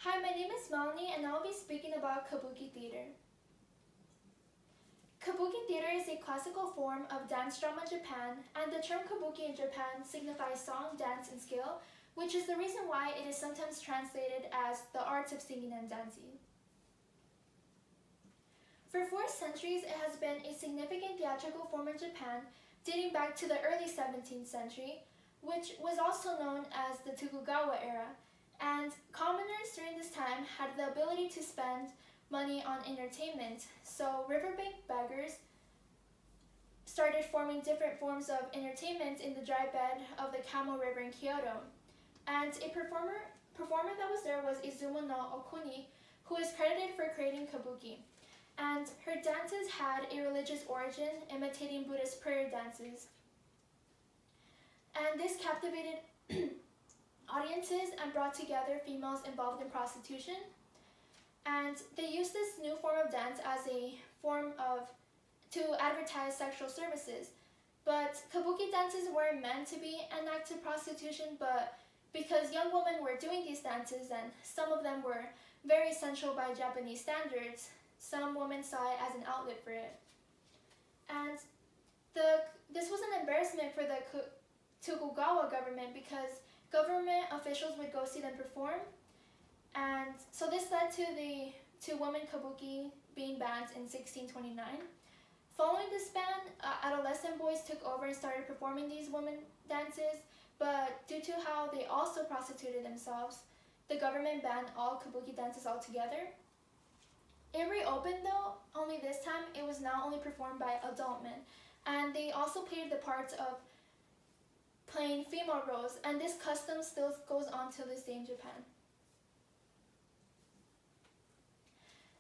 Hi, my name is Melany and I'll be speaking about Kabuki theater. Kabuki theater is a classical form of dance drama in Japan, and the term Kabuki in Japan signifies song, dance, and skill, which is the reason why it is sometimes translated as the arts of singing and dancing. For 4 centuries, it has been a significant theatrical form in Japan, dating back to the early 17th century, which was also known as the Tokugawa era, and commoners during this time had the ability to spend money on entertainment, so riverbank beggars started forming different forms of entertainment in the dry bed of the Kamo River in Kyoto. And a performer that was there was Izumo no Okuni, who is credited for creating Kabuki. And her dances had a religious origin, imitating Buddhist prayer dances. And this captivated audiences and brought together females involved in prostitution. And they used this new form of dance as a form to advertise sexual services. But Kabuki dances weren't meant to be an act of prostitution, but because young women were doing these dances and some of them were very sensual by Japanese standards, some women saw it as an outlet for it. And this was an embarrassment for the Tokugawa government because government officials would go see them perform, and so this led to women Kabuki being banned in 1629. Following this ban, adolescent boys took over and started performing these women dances, but due to how they also prostituted themselves, the government banned all Kabuki dances altogether. It reopened though, only this time it was now only performed by adult men, and they also played the parts of playing female roles, and this custom still goes on till this day in Japan.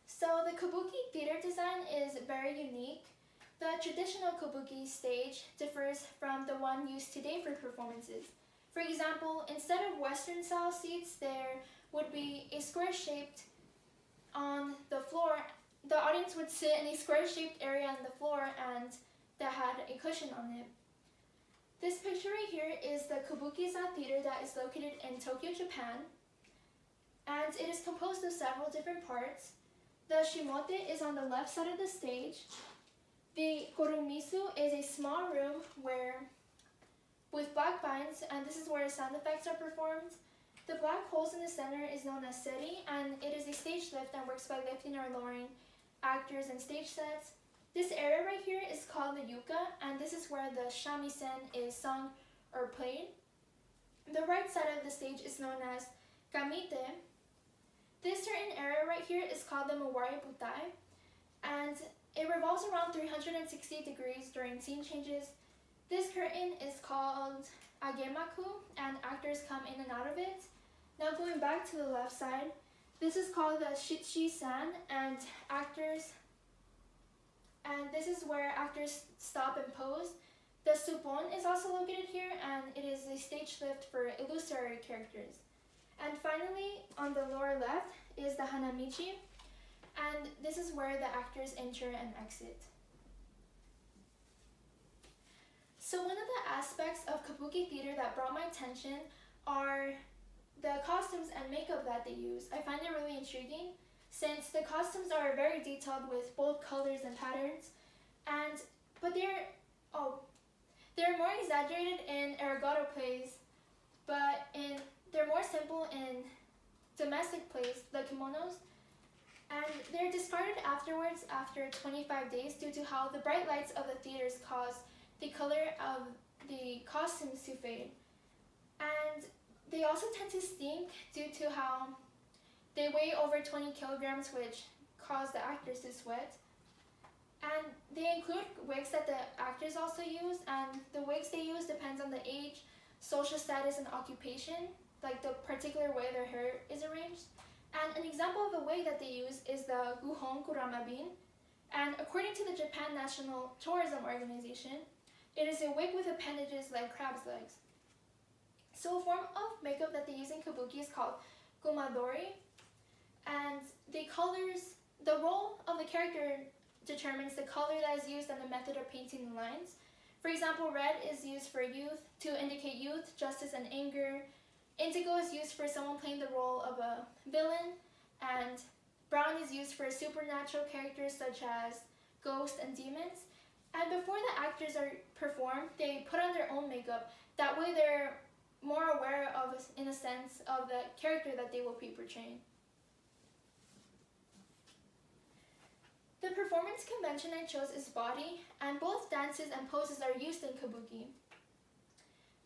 So the Kabuki theater design is very unique. The traditional Kabuki stage differs from the one used today for performances. For example, instead of Western style seats, there would be a square shaped on the floor. The audience would sit in a square shaped area on the floor and that had a cushion on it. This picture right here is the Kabuki-za theater that is located in Tokyo, Japan, and it is composed of several different parts. The shimote is on the left side of the stage. The gorumisu is a small room with black vines, and this is where sound effects are performed. The black holes in the center is known as seri, and it is a stage lift that works by lifting or lowering actors and stage sets. This area right here is called the yuka, and this is where the shamisen is sung or played. The right side of the stage is known as kamite. This certain area right here is called the mawari butai, and it revolves around 360 degrees during scene changes. This curtain is called agemaku, and actors come in and out of it. Now going back to the left side, this is called the shichi-san, and this is where actors stop and pose. The supon is also located here, and it is a stage lift for illusory characters. And finally, on the lower left is the hanamichi, and this is where the actors enter and exit. So one of the aspects of Kabuki theater that brought my attention are the costumes and makeup that they use. I find it really intriguing since the costumes are very detailed with bold colors and patterns, but they're more exaggerated in arigato plays, but they're more simple in domestic plays, the kimonos, and they're discarded afterwards after 25 days due to how the bright lights of the theaters cause the color of the costumes to fade. And they also tend to stink due to how they weigh over 20 kilograms, which cause the actors to sweat. And they include wigs that the actors also use, and the wigs they use depends on the age, social status, and occupation, like the particular way their hair is arranged. And an example of a wig that they use is the Guhon Kuramabin, and according to the Japan National Tourism Organization, it is a wig with appendages like crab's legs. So a form of makeup that they use in Kabuki is called gumadori, and the role of the character determines the color that is used and the method of painting the lines. For example, red is used for youth, to indicate youth, justice, and anger. indigo is used for someone playing the role of a villain, and brown is used for supernatural characters such as ghosts and demons. And before the actors are performed, they put on their own makeup. That way they're more aware of, in a sense, of the character that they will be portraying. The performance convention I chose is body, and both dances and poses are used in Kabuki.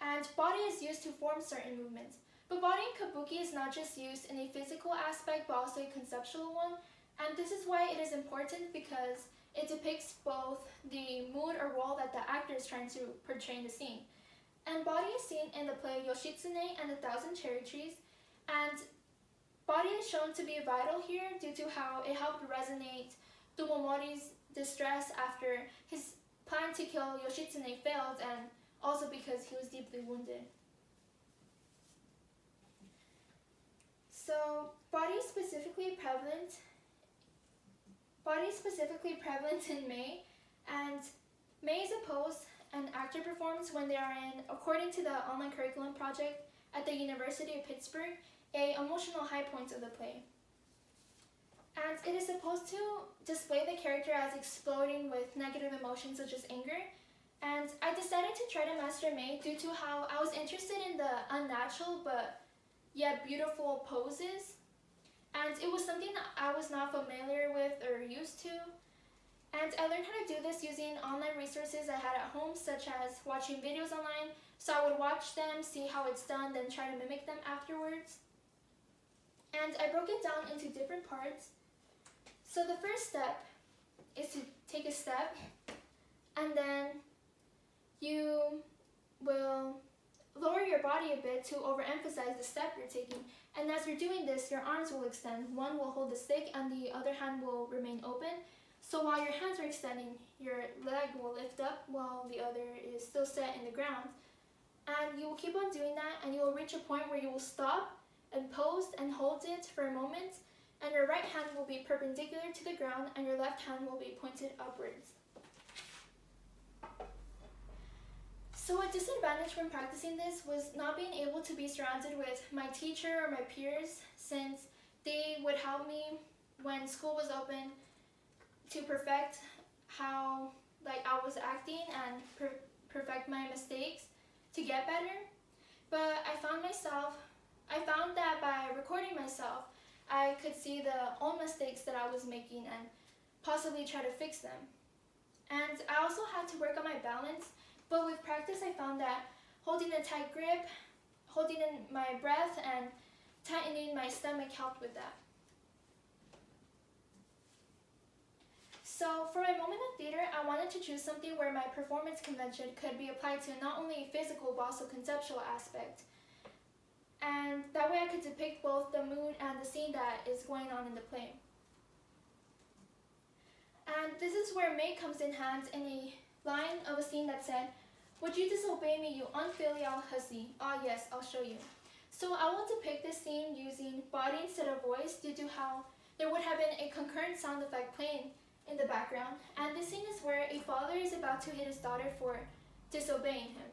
And body is used to form certain movements. But body in Kabuki is not just used in a physical aspect, but also a conceptual one. And this is why it is important, because it depicts both the mood or role that the actor is trying to portray in the scene. And body is seen in the play Yoshitsune and the Thousand Cherry Trees. And body is shown to be vital here due to how it helped resonate Tomomori's distress after his plan to kill Yoshitsune failed, and also because he was deeply wounded. So, body is specifically prevalent in May, and May is a pose an actor performs when they are in, according to the online curriculum project at the University of Pittsburgh, a emotional high point of the play. And it is supposed to display the character as exploding with negative emotions such as anger. And I decided to try to master May due to how I was interested in the unnatural but yet beautiful poses. And it was something that I was not familiar with or used to. And I learned how to do this using online resources I had at home, such as watching videos online. So I would watch them, see how it's done, then try to mimic them afterwards. And I broke it down into different parts. So the first step is to take a step, and then you will lower your body a bit to overemphasize the step you're taking. And as you're doing this, your arms will extend. One will hold the stick and the other hand will remain open. So while your hands are extending, your leg will lift up while the other is still set in the ground. And you will keep on doing that, and you will reach a point where you will stop and pose and hold it for a moment, and your right hand will be perpendicular to the ground and your left hand will be pointed upwards. So a disadvantage when practicing this was not being able to be surrounded with my teacher or my peers, since they would help me when school was open to perfect how I was acting and perfect my mistakes to get better. But I found that by recording myself, I could see the own mistakes that I was making and possibly try to fix them. And I also had to work on my balance, but with practice I found that holding a tight grip, holding in my breath, and tightening my stomach helped with that. So for my moment of theater, I wanted to choose something where my performance convention could be applied to not only a physical but also conceptual aspect. And that way I could depict both the mood and the scene that is going on in the play. And this is where May comes in hands in a line of a scene that said, "Would you disobey me, you unfilial hussy? Ah yes, I'll show you." So I will depict this scene using body instead of voice due to how there would have been a concurrent sound effect playing in the background. And this scene is where a father is about to hit his daughter for disobeying him.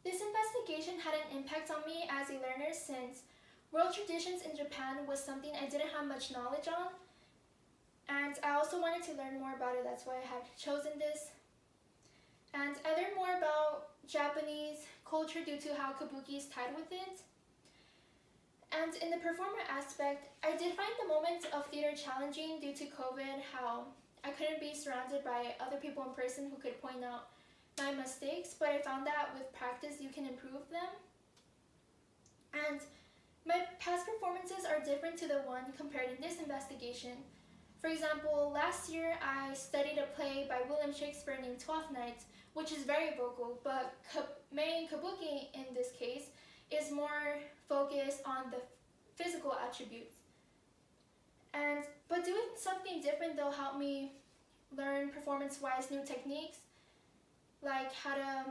This investigation had an impact on me as a learner, since world traditions in Japan was something I didn't have much knowledge on, and I also wanted to learn more about it. That's why I had chosen this. And I learned more about Japanese culture due to how Kabuki is tied with it. And in the performer aspect, I did find the moments of theater challenging due to COVID, how I couldn't be surrounded by other people in person who could point out my mistakes, but I found that with practice you can improve them. And my past performances are different to the one compared in this investigation. For example, last year I studied a play by William Shakespeare named Twelfth Night, which is very vocal, but Mei Kabuki in this case is more focused on the physical attributes. But doing something different though helped me learn performance-wise new techniques, like how to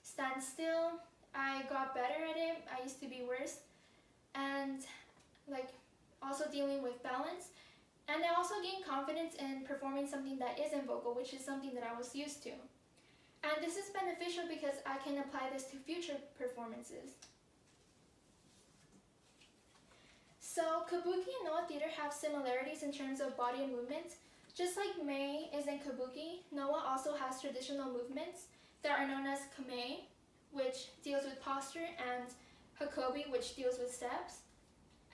stand still. I got better at it. I used to be worse. And like also dealing with balance. And I also gained confidence in performing something that isn't vocal, which is something that I was used to. And this is beneficial because I can apply this to future performances. So Kabuki and Noah theater have similarities in terms of body and movements. Just like Mei is in Kabuki, Noah also has traditional movements that are known as Kame, which deals with posture, and Hakobi, which deals with steps.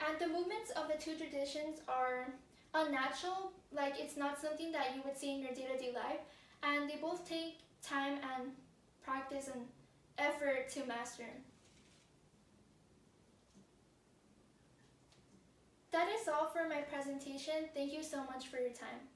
And the movements of the two traditions are unnatural, like it's not something that you would see in your day-to-day life, and they both take time and practice and effort to master. That is all for my presentation. Thank you so much for your time.